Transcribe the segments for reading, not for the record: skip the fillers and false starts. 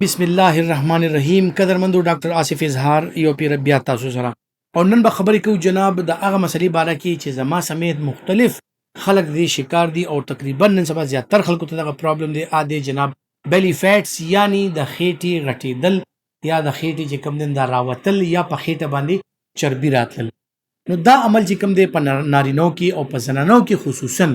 بسم الله الرحمن الرحیم. قدرمندو ډاکټر آصف اظهار یو پیر بیا تاسو سره او نن به خبرې کوو جناب د هغه مسلې باره کې چې زما سمیت مختلف خلک دې شکار دي او تقریبا نن سبا زیاتر خلکو ته دغه پرابلم دی اده جناب بیلی فیټس یعنی د خېټې غټېدل یا د خېټې چې کوم دین دا راوتل یا په خېټه باندې چربي راتل. نو دا عمل چې کوم دی په نارینو کې او په زنانو کې خصوصا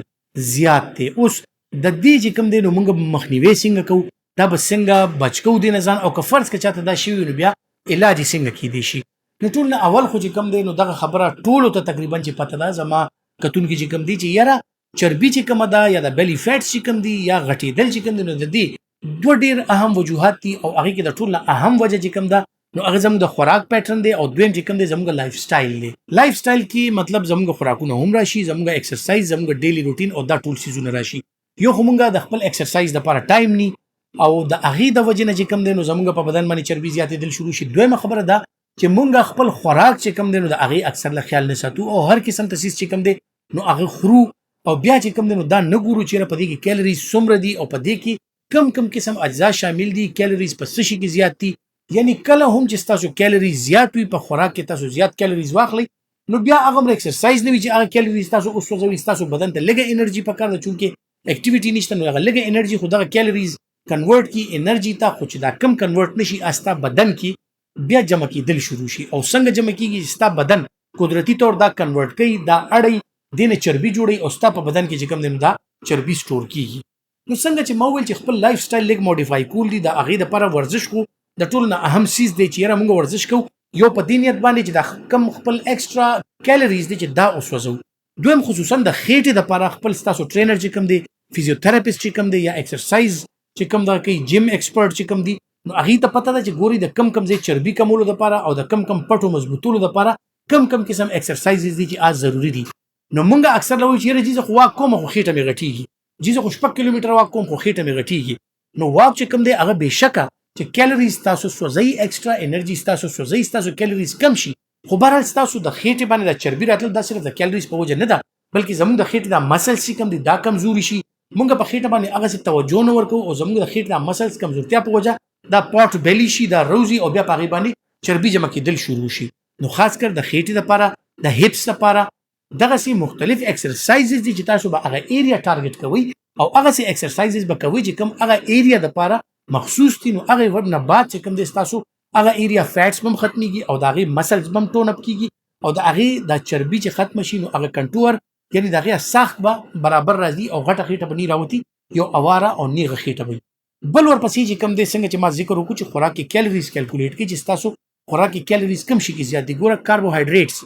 زیات دی. اوس د دې چې کوم دی نو موږ مخنیوي څنګه کوو، دا به څنګه بچ کوو دې نه ځان، او که فرض که چاته دا شوي نو بیا علاج یې څنګه کیدی شي. نو ټول نه اول خو چې کوم دی نو دغه خبره ټولو ته تقریبا چې پته ده زما کتونکي چې کوم دی چې یاره چربي چې کومه ده یا د بیلی فیټس چې کوم دی یا غټېدل چې کوم دی نو د دې دوه ډېر اهم وجوهات دي او هغې کې د ټول نه اهم وجه چې کوم ده نو هغه زموږ د خوراک پیټرن دی او دویم چې کوم دی زموږ لایف سټایل دی. لایف سټایل کې مطلب زموږ خوراکونه هم راشي، زموږ ایکسرسایز، زموږ ډیلی روټین او دا ټول سیزونه راشي. یو خو موږ د خپل ایکسرسایز دپاره ټایم نی او د هغې د وجې نه چې کوم دی نو زموږ په بدن باندې چربي زیاتېدل شروع شي. دویمه خبره ده چې موږ خپل خوراک چې کوم دی نو د هغې اکثر له خیال نه ساتو او هر قسم تسیز چې کوم دی نو هغه خورو او بیا چې کوم دی نو دا نه ګورو چېرې په دې کې کیلریز څومره دي او په دې کې کم قسم اجزا شامل دي، کیلریز په څه شي کې زیات دي. یعنی کله هم چې ستاسو کیلریز زیات وي په خوراک کې تاسو زیات کیلریز واخلئ نو بیا هغه ایکسرسایز نه وي چې هغه کیلریز تاسو وسوځوي، ستاسو بدن ته لږه انرژي پکار ده چونکې اکټیویټي نشته نو هغه لږه انرژي خو دغه کیلریز کنورټ کی انرژي ته، خو چې دا کم کنورټ نشي استا بدن کې بیا جمع کېدل شروع شي. او څنګه جمع کېږي چې ستا بدن قدرتي طور دا کنورټ کوي، دا اړی دینه چربي جوړي او ستا په بدن کې چې کوم دی نو دا چربي سټور کېږي. نو څنګه چې ما وویل چې خپل لایف سټایل لږ موډیفای کول دي، د هغې دپاره ورزش خو د ټولو نه اهم څیز دی چې یاره موږ ورزش کوو یو په دې نیت باندې چې دا کم خپل ایکسټرا کیلریز دی چې دا وسوځو. دویم خصوصا د خېټې دپاره خپل ستاسو ټرینر چې کوم دی، فزیوتراپیسټ چې کوم دی یا ایکسرسایز چې کوم دا کوي، جیم ایکسپرټ چې کوم دی نو هغې ته پته ده چې ګوري د کم ځای چربي کمولو دپاره او د کم پټو مضبوطولو دپاره کم قسم ایکسرسایزز دي چې ضروري دي. نو موږ اکثر له وایو چې یاره جي زه خو واک کوم خو خېټه مې غټېږي، جي زه خو 6 کیلومتره واک کوم خو خېټه مې غټېږي. نو واک چې کوم دی هغه بېشکه چې کیلریز تاسو سوځئ، ایکسټرا انرژي ستاسو سوځئ، ستاسو کیلریز کم شي، خو بهرحال ستاسو د خېټې باندې د چربي راتلل دا صرف د کیلریز په وجه نه ده بلکې زموږ د خېټې دا مسلز چې کوم دي دا کمزوري شي. موږ په خېټه باندې هغسې توجه نه ورکوو او زموږ د خېټې دا مسلز کمزورتیا په وجه دا پاټ بیلی شي، دا روزي او بیا په هغې باندې چربي جمع کېدل شروع شي. نو خاص کر د خېټې دپاره، د هیپس دپاره دغسې مختلف ایکسرسایزز دي چې تاسو به هغه ایریا ټارګټ کوئ او هغسې ایکسرسایزز به کوئ چې کوم هغه ایریا دپاره مخصوص دي. نو هغې نه بعد چې کوم دی ستاسو هغه ایریا فیټس به هم ختمیږي او د هغې مسلز به هم ټون اپ کېږي او د هغې دا چربي چې ختمه شي نو هغه کنټور یعنی د هغې ساخت به برابر راځي او غټه خېټه به نی راوتي، یو اواره او نیغه خېټه به وي. بل ورپسې چې کوم دی څنګه چې ما ذکر وکړو چې خوراک کې کیلریز کیلکولیټ کړي چې ستاسو خوراک کې کیلریز کم شي کې زیات دي. ګوره کاربوهایډریټس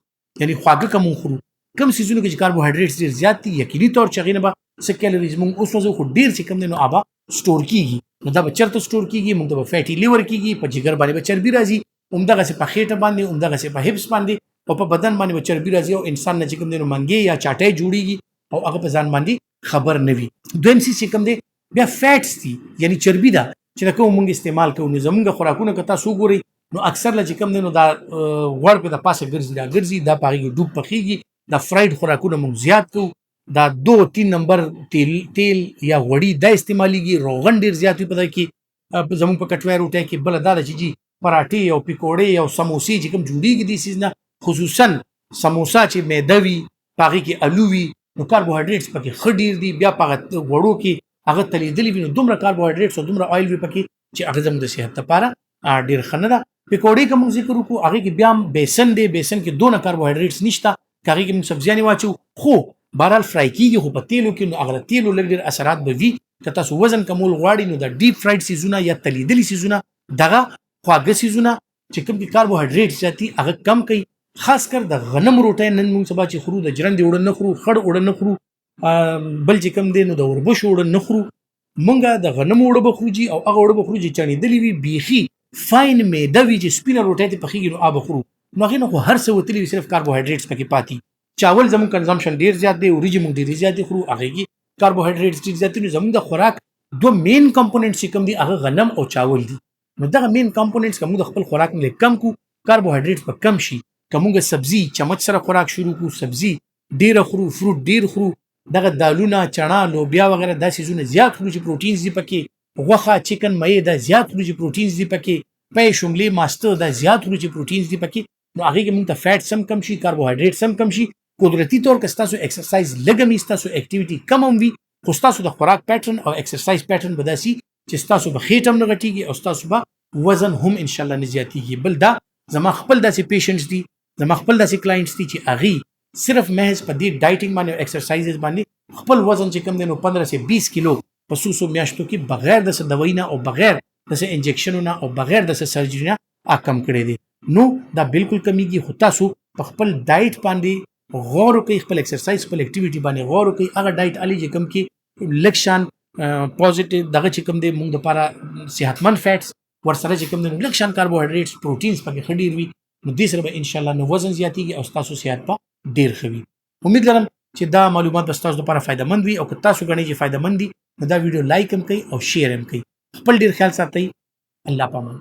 یعنی خواږه کم وخورو، کم څیزونو کې چې کاربوهایډریټس ډېر زیات دي یقیني طور چې هغې نه به څه کیلریز مونږ وسوځو، خو ډېر چې کوم دی نو هغه سټور کېږي. نو دا به چېرته سټور کېږي؟ مونږ ته به فیټي لیور کېږي، په جګر باندې به چربي راځي، همدغسې په خېټه باندې، همدغسې په هپس باندې او په بدن باندې به چربي راځي او انسان نه چې کوم دی نو منګې یا چاټۍ جوړېږي او هغه په ځان باندې خبر نه وي. دویم څیز چې کوم دی بیا فیټس دي یعنی چربي ده چې د کوم مونږ استعمال کوو. نو زمونږ خوراکونه که تاسو وګورئ نو اکثر له چې کوم دی نو دا غوړ پې د پاسه ګرځي دا په هغې کې ډوب پخېږي، دا فرایډ خوراکونه مونږ زیات کوو، دا 2-3 نمبر تیل یا غوړي دا استعمالیږي، روغن ډېر زیات وي په دغه کې زمونږ په کټوۍ روټۍ کې. بله دا ده چې جي پراټې او پیکوړې او سموسې چې کوم جوړېږي دې څیز نه، خصوصا سموسا چې میده وي په هغې کې الو وي نو کاربوهایډریټس پکې ښه ډېر دي، بیا په هغه غوړو کې هغه تلیدلي وي نو دومره کاربوهایډریټس او دومره آیل وي پکې چې هغه زموږ د صحت لپاره ډېر ښه نه ده. پیکوړې که موږ ذکر وکړو هغې کې بیا هم بیسن دی، بیسن کې دونه کاربوهایډریټس نشته که هغې کې موږ سبزیانې واچو، خو بهرحال فرای کېږي خو په تیلو کې نو هغه د تیلو لږ ډېر اثرات به وي. که تاسو وزن کمول غواړئ نو د ډیپ فرایډ سیزونه یا تلیدلي سیزونه، دغه خواږه سیزونه چې کوم کې کاربوهایډریټ زیات دي هغه کم کوئ. خاص کر د غنم روټۍ نن موږ سبا چې خورو، د جرندې اوړه نه خورو، خړ اوړه نه خورو، بل چې کوم دی نو د وربشو اوړه نه خورو، موږ د غنمو اوړه به خورو جي او هغه اوړه به خورو چې چڼېدلي وي، بیخي فاین میده وي چې سپینه روټۍ ته پخېږي نو هغه به خورو. نو هغې نه خو هر څه وتلي وي، صرف کاربوهایډریټس پکې پاتې. چاول زموږ کنزمپشن ډېر زیات دی، وریجې موږ ډېرې زیاتې خورو، هغې کې کاربوهایډریټس ډېر زیات دي. نو زموږ د خوراک دوه مین کمپوننټس چې کوم دي هغه غنم او چاول دي. نو دغه مین کمپوننټس که موږ د خپل خوراک نه کم کړو، کاربوهایډریټس به کم شي. که موږ سبزي چمچ سره خوراک شروع کړو، سبزي ډېره خورو، فروټ ډېر خورو، دغه دالونه، چڼه، لوبیا وغیره دا څیزونه زیات خورو چې پروټینز دي پکې، غوښه چکن مې دا زیات ورو چې پروټینز دي پکې پې شملې ماسته دا زیات ورو چې پروټینز دي پکې نو هغه کې موږ ته فیټ سم کم شي کاربوهایډریټ سم کم شي قدرتي طور کې تاسو ایکسرسایز لګم تاسو اکټیویټي کم هم وي خو تاسو د خوراک پیټرن او ایکسرسایز پیټرن بداسي چې تاسو به خېټه هم نه غټيږي او تاسو به وزن هم ان شاء الله نه زیاتیږي بل دا زما خپل داسې پیشنټس دي زما خپل داسې کلاینټس دي چې اغي صرف محض په دې ډایټینګ باندې او ایکسرسایزز باندې خپل وزن چې کم دی نو 15 سے 20 کیلو په سوسو میاشتو کې بغیر د دوايي نه او بغیر د انجکشنونو او بغیر د سرجری نه کم کړی دي نو دا بالکل کمیږي خو تاسو په خپل ډایټ باندې غور وکړئ خپل ایکسرسایز خپل اکټیویټي باندې غور وکړئ هغه ډایټ علي چې کم کې لکشان پوزټیو دغه چې کم دی موږ لپاره صحتمند فیټس ورسره چې کم دی لکشان کاربوهایډریټس پروټینز پکې خډیر وي نو دې سره به ان شاء الله نو وزن زیاتیږي او تاسو صحت په ډیر خوي امید لرم چې دا معلومات به تاسو لپاره فائدہ مند وي او که تاسو غواړئ چې فائدہ مند دي نو دا ویډیو لایک هم کړئ او شیر هم کړئ خپل ډیر خیال ساتئ الله پامان